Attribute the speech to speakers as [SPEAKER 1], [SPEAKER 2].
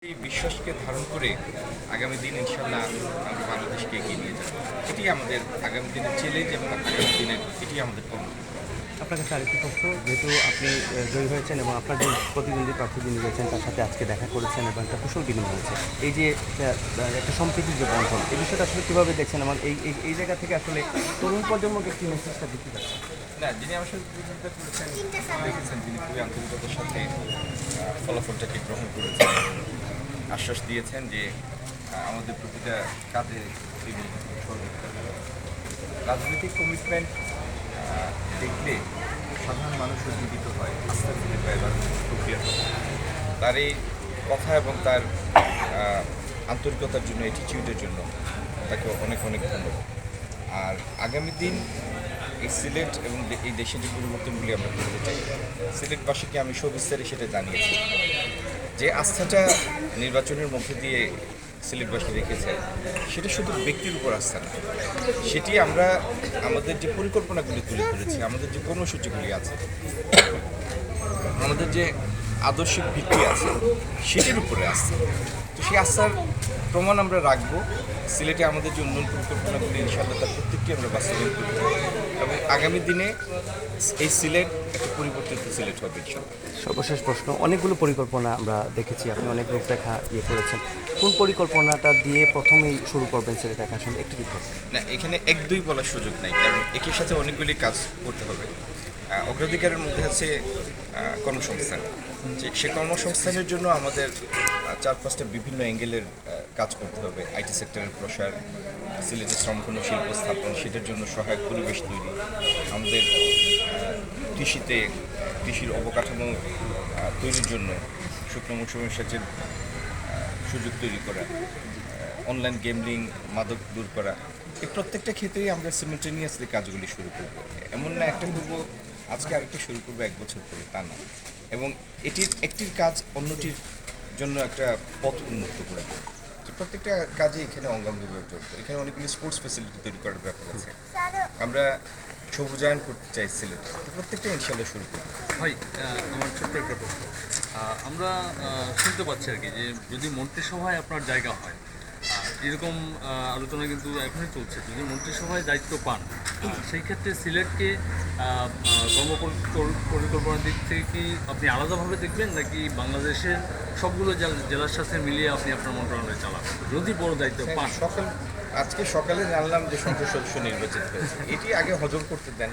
[SPEAKER 1] এই বিশ্বাসকে ধারণ করে আগামী দিন ইনশাল্লাহ আমরা বাংলাদেশকে এগিয়ে নিয়ে যাব। এটি আমাদের আগামী দিনের চ্যালেঞ্জ এবং আগামী দিনের এটি আমাদের কর্ম।
[SPEAKER 2] আপনার কাছে আরেকটি প্রশ্ন, যেহেতু আপনি জয়ী হয়েছেন এবং আপনার যে প্রতিদ্বন্দ্বী প্রার্থী যিনি রয়েছেন তার সাথে আজকে দেখা করেছেন এবং একটা কুশল বিনিময় হয়েছে, এই যে একটা সম্প্রীতির যে বন্ধন, এই বিষয়টা আসলে কীভাবে দেখছেন? আমার এই জায়গা থেকে আসলে তরুণ প্রজন্মকে কি মেসেজটা দিতে পারছেন?
[SPEAKER 1] না, যিনি আমার সাথে প্রতিযোগিতা করেছেন দেখেছেন, তিনি খুবই আন্তরিকতার সাথে ফলাফলটাকে গ্রহণ করেছেন, আশ্বাস দিয়েছেন যে আমাদের প্রতিটা কাজে তিনি সহযোগিতা করবেন। রাজনৈতিক কমিটমেন্ট দেখলে সাধারণ মানুষও জীবিত হয়, আস্থা ফিরে পায় রাজনৈতিক প্রক্রিয়া। তার এই কথা এবং তার আন্তরিকতার জন্য, অ্যাটিটিউডের জন্য তাকে অনেক অনেক ধন্যবাদ। আর আগামী দিন এই সিলেট এবং এই দেশে যে পরিবর্তনগুলি আমরা করতে চাই, সিলেটবাসীকে আমি সবিস্তারে সেটা জানিয়েছি। যে আস্থাটা নির্বাচনের মধ্যে দিয়ে সিলেটবাসী রেখেছে, সেটা শুধু ব্যক্তির উপর আস্থা না, সেটি আমরা আমাদের যে পরিকল্পনাগুলি তুলে ধরেছি, আমাদের যে কর্মসূচিগুলি আছে, আমাদের যে আদর্শিক ভিত্তি আছে, সেটির উপরে আস্থা। তো সেই আস্থার প্রমাণ আমরা রাখবো। সিলেটে আমাদের যে উন্নয়ন পরিকল্পনাগুলি ইনশাআল্লাহ তার প্রত্যেকটি আমরা বাস্তবায়ন করব এবং আগামী দিনে এই সিলেট একটা পরিবর্তিত সিলেট হবে ইনশাআল্লাহ।
[SPEAKER 2] সর্বশেষ প্রশ্ন, অনেকগুলো পরিকল্পনা আমরা দেখেছি, আপনি অনেক রূপরেখা করেছেন, কোন পরিকল্পনাটা দিয়ে প্রথমেই শুরু করবেন সিলেট আসলে একটু কি বলবেন?
[SPEAKER 1] না, এখানে এক দুই বলার সুযোগ নাই, কারণ একই সাথে অনেকগুলি কাজ করতে হবে। অগ্রাধিকারের মধ্যে আছে কর্মসংস্থান। সে কর্মসংস্থানের জন্য আমাদের 4-5টা বিভিন্ন অ্যাঙ্গেলের কাজ করতে হবে। আইটি সেক্টরের প্রসার, সিলেটের শ্রমপূর্ণ শিল্প স্থাপন, সেটার জন্য সহায়ক পরিবেশ তৈরি, আমাদের কৃষির অবকাঠামো তৈরির জন্য শুকনো মৌসুমের সেচের সুযোগ তৈরি করা, অনলাইন গেমলিং, মাদক দূর করা, এই প্রত্যেকটা ক্ষেত্রেই আমরা সিমিলটেনিয়াসলি কাজগুলি শুরু করব। এমন না একটা করবো আজকে আরেকটা শুরু করবো 1 বছর পরে, তা না। এবং একটির কাজ অন্যটির জন্য একটা পথ উন্মুক্ত করে দেবে। প্রত্যেকটা কাজে এখানে অঙ্গাঙ্গিভাবে চলবে। এখানে অনেকগুলি স্পোর্টস ফ্যাসিলিটি তৈরি করার ব্যাপার আছে। আমরা সবুজায়ন করতে চাই সিলেট, প্রত্যেকটা ইনশাল্লাহ শুরু করবো।
[SPEAKER 3] ভাই, আমার ছোট্ট একটা প্রশ্ন। আমরা শুনতে পাচ্ছি আর কি যে যদি মন্ত্রিসভায় আপনার জায়গা হয়, এরকম আলোচনা কিন্তু এখনই চলছে, যদি মন্ত্রিসভায় দায়িত্ব পান, সেই ক্ষেত্রে সিলেটকে পরিকল্পনার দিক থেকে কি আপনি আলাদাভাবে দেখবেন, নাকি বাংলাদেশের সবগুলো জেলার সাথে মিলিয়ে আপনি আপনার মন্ত্রণালয় চালাবেন যদি বড় দায়িত্ব পান?
[SPEAKER 1] আজকে সকালে জানলাম যে সংসদ সদস্য নির্বাচিত হয়েছে, এটি আগে হজম করতে দেন।